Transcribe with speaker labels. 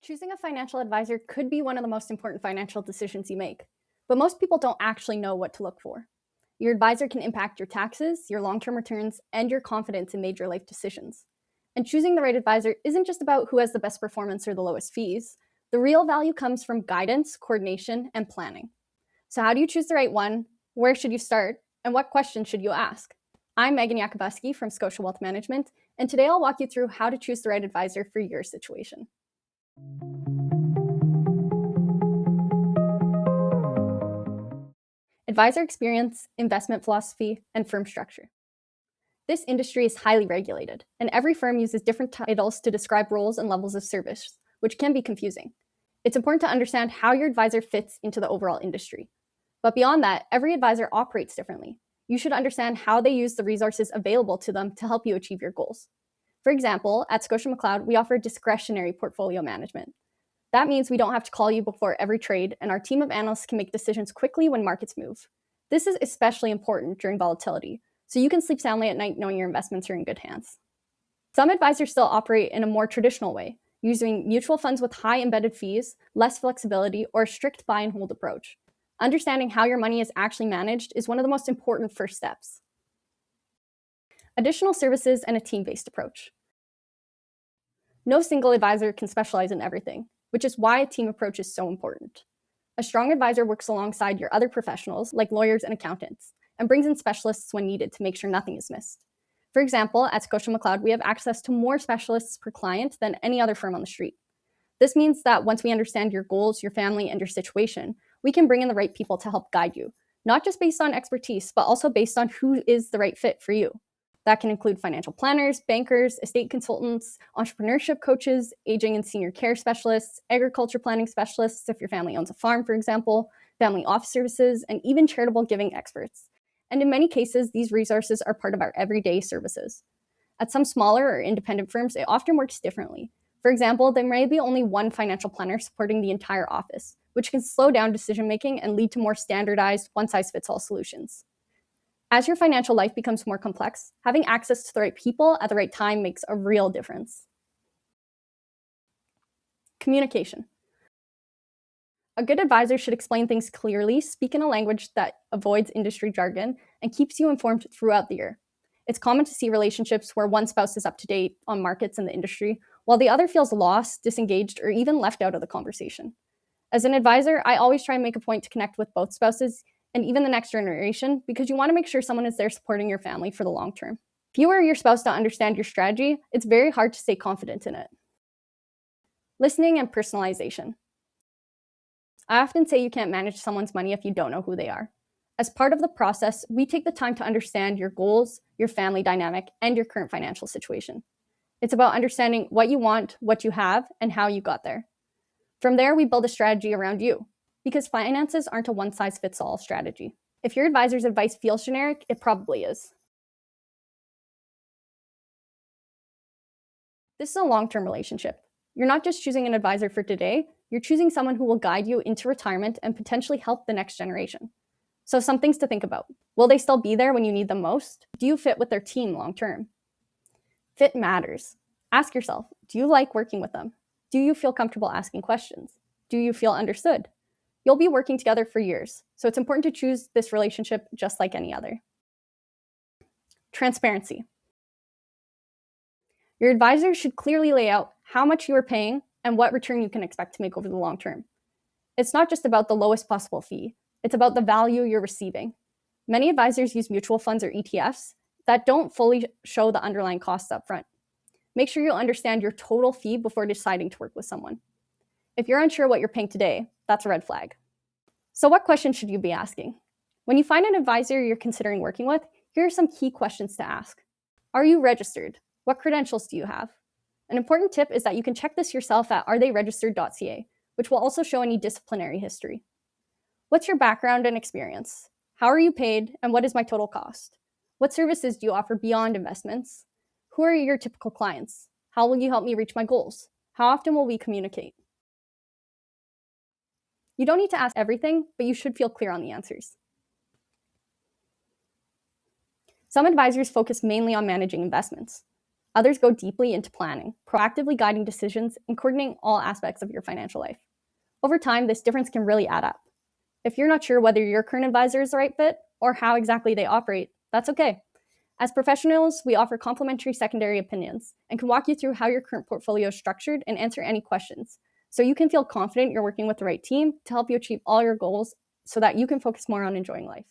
Speaker 1: Choosing a financial advisor could be one of the most important financial decisions you make, but most people don't actually know what to look for. Your advisor can impact your taxes, your long-term returns, and your confidence in major life decisions. And choosing the right advisor isn't just about who has the best performance or the lowest fees. The real value comes from guidance, coordination, and planning. So how do you choose the right one? Where should you start? And what questions should you ask? I'm Megan Yakabuski from Scotia Wealth Management, and today I'll walk you through how to choose the right advisor for your situation. Advisor experience, investment philosophy, and firm structure. This industry is highly regulated, and every firm uses different titles to describe roles and levels of service, which can be confusing. It's important to understand how your advisor fits into the overall industry. But beyond that, every advisor operates differently. You should understand how they use the resources available to them to help you achieve your goals. For example, at ScotiaMcLeod, we offer discretionary portfolio management. That means we don't have to call you before every trade, and our team of analysts can make decisions quickly when markets move. This is especially important during volatility, so you can sleep soundly at night knowing your investments are in good hands. Some advisors still operate in a more traditional way, using mutual funds with high embedded fees, less flexibility, or a strict buy and hold approach. Understanding how your money is actually managed is one of the most important first steps. Additional services and a team-based approach. No single advisor can specialize in everything, which is why a team approach is so important. A strong advisor works alongside your other professionals, like lawyers and accountants, and brings in specialists when needed to make sure nothing is missed. For example, at ScotiaMcLeod, we have access to more specialists per client than any other firm on the street. This means that once we understand your goals, your family, and your situation, we can bring in the right people to help guide you, not just based on expertise, but also based on who is the right fit for you. That can include financial planners, bankers, estate consultants, entrepreneurship coaches, aging and senior care specialists, agriculture planning specialists if your family owns a farm, for example, family office services, and even charitable giving experts. And in many cases, these resources are part of our everyday services. At some smaller or independent firms, it often works differently. For example, there may be only one financial planner supporting the entire office, which can slow down decision-making and lead to more standardized, one-size-fits-all solutions. As your financial life becomes more complex, having access to the right people at the right time makes a real difference. Communication. A good advisor should explain things clearly, speak in a language that avoids industry jargon, and keeps you informed throughout the year. It's common to see relationships where one spouse is up to date on markets and the industry, while the other feels lost, disengaged, or even left out of the conversation. As an advisor, I always try and make a point to connect with both spouses and even the next generation, because you want to make sure someone is there supporting your family for the long term. If you or your spouse don't understand your strategy, it's very hard to stay confident in it. Listening and personalization. I often say you can't manage someone's money if you don't know who they are. As part of the process, we take the time to understand your goals, your family dynamic, and your current financial situation. It's about understanding what you want, what you have, and how you got there. From there, we build a strategy around you, because finances aren't a one-size-fits-all strategy. If your advisor's advice feels generic, it probably is. This is a long-term relationship. You're not just choosing an advisor for today, you're choosing someone who will guide you into retirement and potentially help the next generation. So some things to think about. Will they still be there when you need them most? Do you fit with their team long-term? Fit matters. Ask yourself, do you like working with them? Do you feel comfortable asking questions? Do you feel understood? You'll be working together for years, so it's important to choose this relationship just like any other. Transparency. Your advisor should clearly lay out how much you are paying and what return you can expect to make over the long term. It's not just about the lowest possible fee, it's about the value you're receiving. Many advisors use mutual funds or ETFs that don't fully show the underlying costs up front. Make sure you understand your total fee before deciding to work with someone. If you're unsure what you're paying today, that's a red flag. So what questions should you be asking? When you find an advisor you're considering working with, here are some key questions to ask. Are you registered? What credentials do you have? An important tip is that you can check this yourself at aretheyregistered.ca, which will also show any disciplinary history. What's your background and experience? How are you paid, and what is my total cost? What services do you offer beyond investments? Who are your typical clients? How will you help me reach my goals? How often will we communicate? You don't need to ask everything, but you should feel clear on the answers. Some advisors focus mainly on managing investments. Others go deeply into planning, proactively guiding decisions, and coordinating all aspects of your financial life. Over time, this difference can really add up. If you're not sure whether your current advisor is the right fit or how exactly they operate, that's okay. As professionals, we offer complimentary secondary opinions and can walk you through how your current portfolio is structured and answer any questions, so you can feel confident you're working with the right team to help you achieve all your goals so that you can focus more on enjoying life.